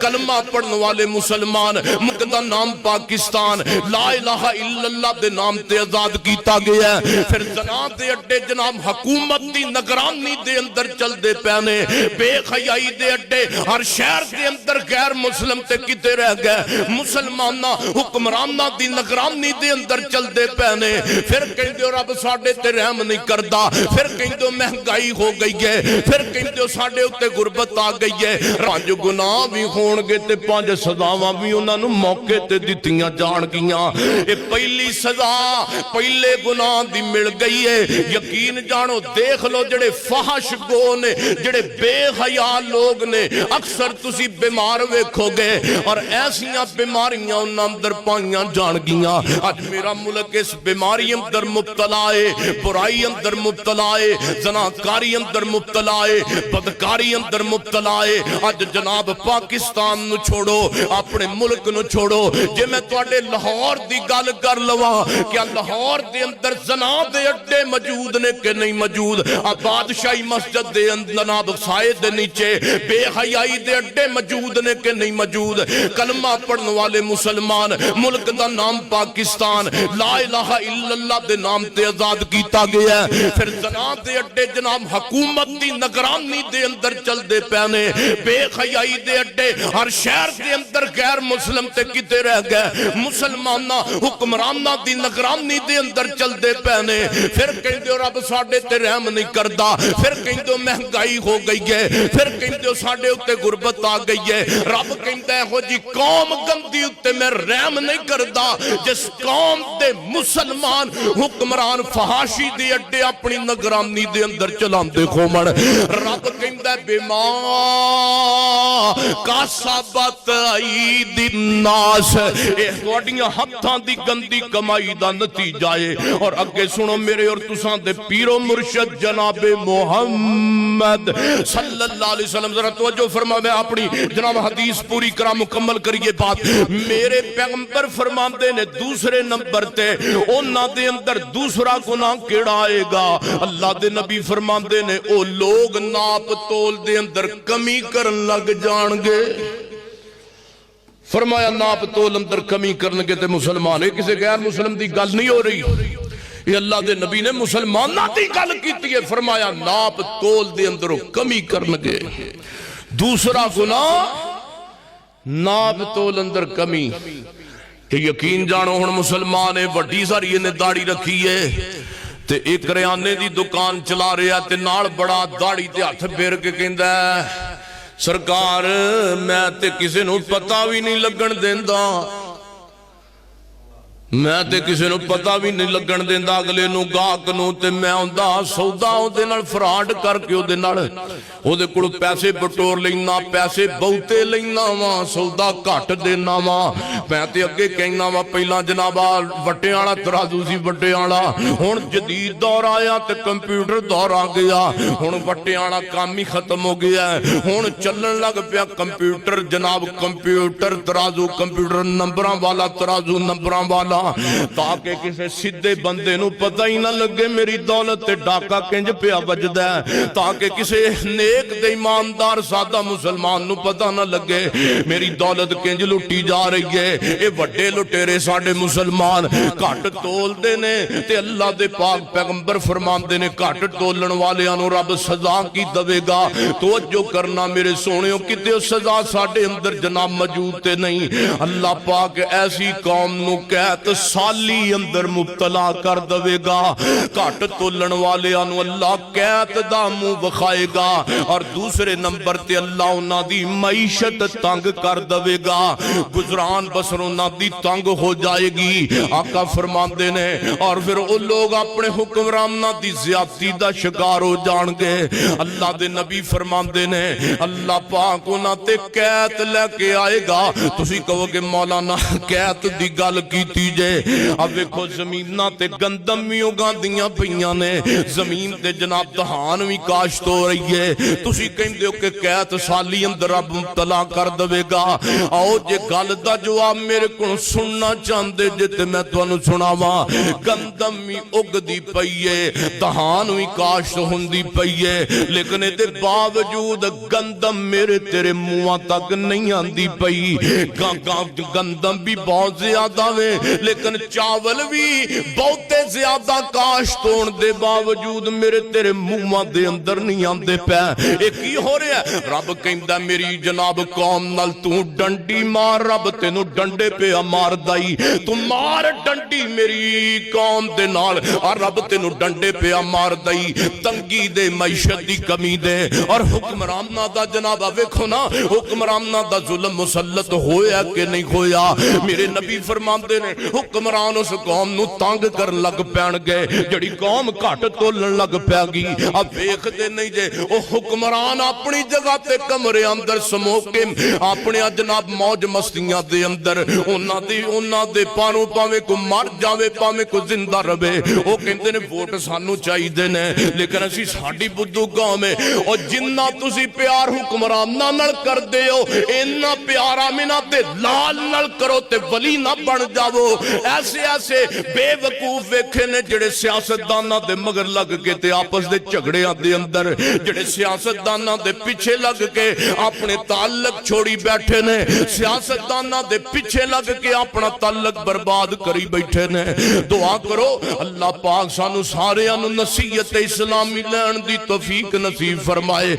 کلمہ پڑھنے والے مسلمان ملک دا نام پاکستان لا الہ الا اللہ دے نام تے آزاد کیتا گیا ہے۔ پھر زنا دے اڈے جناب حکومت دی نگرانی دے اندر چل دے پینے، بے خیائی دے اڈے ہر شہر دے اندر غیر مسلم تے کتے رہ گئے، مسلمانہ حکمرانہ دی نگرانی دے اندر چل دے پینے۔ پھر کہیں دے رب ساڑے تے رحم نہیں کردہ، پھر کہیں دے مہنگائی ہو گئی ہے، پھر کہیں دے ساڑے اتے غربت آ گئی ہے، پانچ گناہ بھی ہونگے تے پانچ سزاواں بھی انہاں نوں موقع تے دتیاں جان گیاں۔ اے پہلی سزا پہلے گناہ دی مل گئی ہے، یقین جانو دیکھ لو جڑے فحش گو نے، جڑے بے حیا لوگ نے، اکثر تسی بیمار ویکھو گے اور ایسیاں بیماریاں انہاں اندر پائیاں جان گیاں۔ آج میرا ملک اس بیماری اندر مبتلا ہے، برائی اندر مبتلا ہے، زناکاری اندر مبتلا ہے، بدکاری اندر مبتلا ہے۔ آج جناب پاکستان نو چھوڑو، اپنے ملک نو چھوڑو، جے میں تواڈے لاہور دی گل کر لواں، کیا لاہور دے اندر زنا دے اڈے موجود نے کہ نہیں موجود؟ بادشاہی مسجد دے اندر جناب سائے دے نیچے بے حیائی دے اڈے موجود نے کہ نہیں موجود؟ کلمہ پڑھنے والے مسلمان ملک دا نام پاکستان لا الہ الا اللہ دے نام تے آزاد کیتا گیا ہے۔ پھر زنا دے اڈے جناب حکومت دی نگرانی دے اندر چل دے پینے، بے حیائی دے اڈے ہر شہر دے اندر غیر مسلم تے کتے رہ گئے، مسلمانہ حکمرانہ دی نگرانی دے اندر چل دے پینے۔ پھر کہیں دے رب ساڑے تے رحم نہیں کردہ، پھر کہیں دے مہنگائی ہو گئی ہے، پھر کہیں دے ساڑے اتے غربت آ گئی ہے۔ رب کہیں دے ہو جی قوم گندی اتے میں رحم نہیں کردہ، جس قوم دے مسلمان حکمران فحاشی دے اڈے اپنی نگرانی دے اندر چلان دے خومن۔ رب کہیں دے بیمار کاسبت عید الناس، اے توڑیاں ہتھاں دی گندی کمائی دا نتیجہ ہے۔ اور اگے سنو میرے اور تسان دے پیر و مرشد جناب محمد صلی اللہ علیہ وسلم، ذرا توجہ فرما، میں اپنی جناب حدیث پوری کرا مکمل کریے بات۔ میرے پیغمبر فرماندے نے دوسرے نمبر تے اونا دے اندر دوسرا گناہ کیڑا آئے گا؟ اللہ دے نبی فرماندے نے او لوگ ناپ تول دے اندر کمی کرن لگ جان گے۔ فرمایا ناپ تول اندر کمی کرن گے تے مسلمان ہے، کسی غیر مسلم دی گل نہیں ہو رہی، یہ اللہ دے نبی نے مسلمانہ دی گل کیتی ہے۔ فرمایا ناپ تول دے اندر کمی کرن گے۔ دوسرا گناہ ناپ تول اندر کمی، کہ یقین جانو ہن مسلمان ہے، وڈی ساری نے داڑھی رکھی ہے تے ایک کریانے دی دکان چلا رہا تے نال بڑا داڑھی تے ہاتھ پھیر کے کہندا ہے سرکار میں تے کسے نو پتہ بھی نہیں لگن دیندا، میں تے کسے نو پتہ بھی نہیں لگن دیندا، اگلے نو گاہک نو تے میں ہوندا سودا اودے نال فراڈ کر کے اودے نال اودے کول پیسے بٹور لینا، پیسے بہتے لینا وا، سودا گھٹ دینا وا۔ میں تے اگے کہنا وا پہلا جناب وٹے والا ترازو سی وٹے والا، ہن جدید دور آیا تے کمپیوٹر دور آ گیا، ہن وٹے والا کام ہی ختم ہو گیا ہے، ہن چلن لگ پیا کمپیوٹر جناب، کمپیوٹر ترازو، کمپیوٹر نمبراں والا ترازو نمبراں والا، تاکہ کسی سیدھے بندے نو پتہ ہی نہ لگے میری دولت تے ڈاکہ کنج پیا وجدا ہے، تاکہ کسی نیک دے ایماندار سادہ مسلمان نو پتہ نہ لگے میری دولت کنج لٹی جا رہی ہے۔ اے وڈے لٹیرے ساڈے مسلمان گھٹ تول دے نے تے اللہ دے پاک پیغمبر فرماندے نے گھٹ تولن والیاں نو رب سزا کی دے گا۔ توجہ کرنا میرے سونےو، کتے سزا ساڈے اندر جناب موجود تے نہیں۔ اللہ پاک ایسی قوم نو کہت سالی اندر مبتلا کر دے گا، گھٹ تولن والیاں نو اللہ قید دا منہ وکھائے گا، اور دوسرے نمبر تے اللہ انہاں دی معیشت تنگ کر دے گا، گزران بسر انہاں دی تنگ ہو جائے گی۔ آقا فرماندے نے اور پھر وہ لوگ اپنے حکمراناں دی زیادتی دا شکار ہو جان گے۔ اللہ دے نبی فرماندے نے اللہ پاک انہاں تے قید لے کے آئے گا۔ تسی کہو کہ مولانا قید دی گل کیتی جے اب ویکھو زمیناں تے گندم بھی اگاندیاں پیاں نے زمین تے جناب دہان بھی کاشت ہو رہی ہے تسی کہندے ہو کہ قحط سالی اندر رب مبتلا کر دے گا آؤ جے گل دا جواب میرے کو سننا چاہندے جے تے میں تانوں سناواں گندم بھی اگدی پئی ہے دہان بھی کاشت ہوندی پئی ہے لیکن دے باوجود گندم میرے تیرے منہ تک نہیں آندی پئی گندم بھی بہت زیادہ وے لیکن چاول بھی بہت زیادہ کاشت ہون دے باوجود میرے تیرے منہ دے اندر نہیں آندے پے ایک ہی ہو رہا ہے رب کہندا میری جناب قوم نال تو ڈنڈی مار رب تینوں ڈنڈے پہ مار دائی تو مار ڈنڈی میری قوم دے نال اور رب تینوں ڈنڈے پہ مار دائی تنگی دے معیشت دی کمی دے اور حکمرانہ دا جناب ویکھو نا حکمرانہ دا ظلم مسلط ہویا کہ نہیں ہویا میرے نبی فرماندے نے حکمران اس قوم نو تانگ کر لگ پین گئے جڑی قوم گھٹ تولن لگ پیا گی اب ویکھ دے نہیں جے او حکمران اپنی جگہ تے کمرے اندر سمو کے اپنے جناب موج مستیاں دے اندر انہاں دے پانوں پاویں کو مر جاوے پاویں کو زندہ رہے او کہندے نے ووٹ سانو چاہیے نے لیکن اسی ساڈی بدھو قوم ہے او جنہ تسی پیار حکمراناں نال کر دے ہو اینا پیار آمنہ تے لال نال کرو تے ولی نہ بن جاؤ ایسے ایسے بے وقوف ویکھے نے جڑے سیاستداناں دے مگر لگ کے تے آپس دے جھگڑیاں دے اندر جڑے سیاستداناں دے پیچھے لگ کے اپنے تعلق چھوڑی بیٹھے نے سیاستداناں دے پیچھے لگ کے اپنا تعلق برباد کری بیٹھے نے دعا کرو اللہ پاک سانو سارے نصیحت اسلامی لین دی توفیق نصیب فرمائے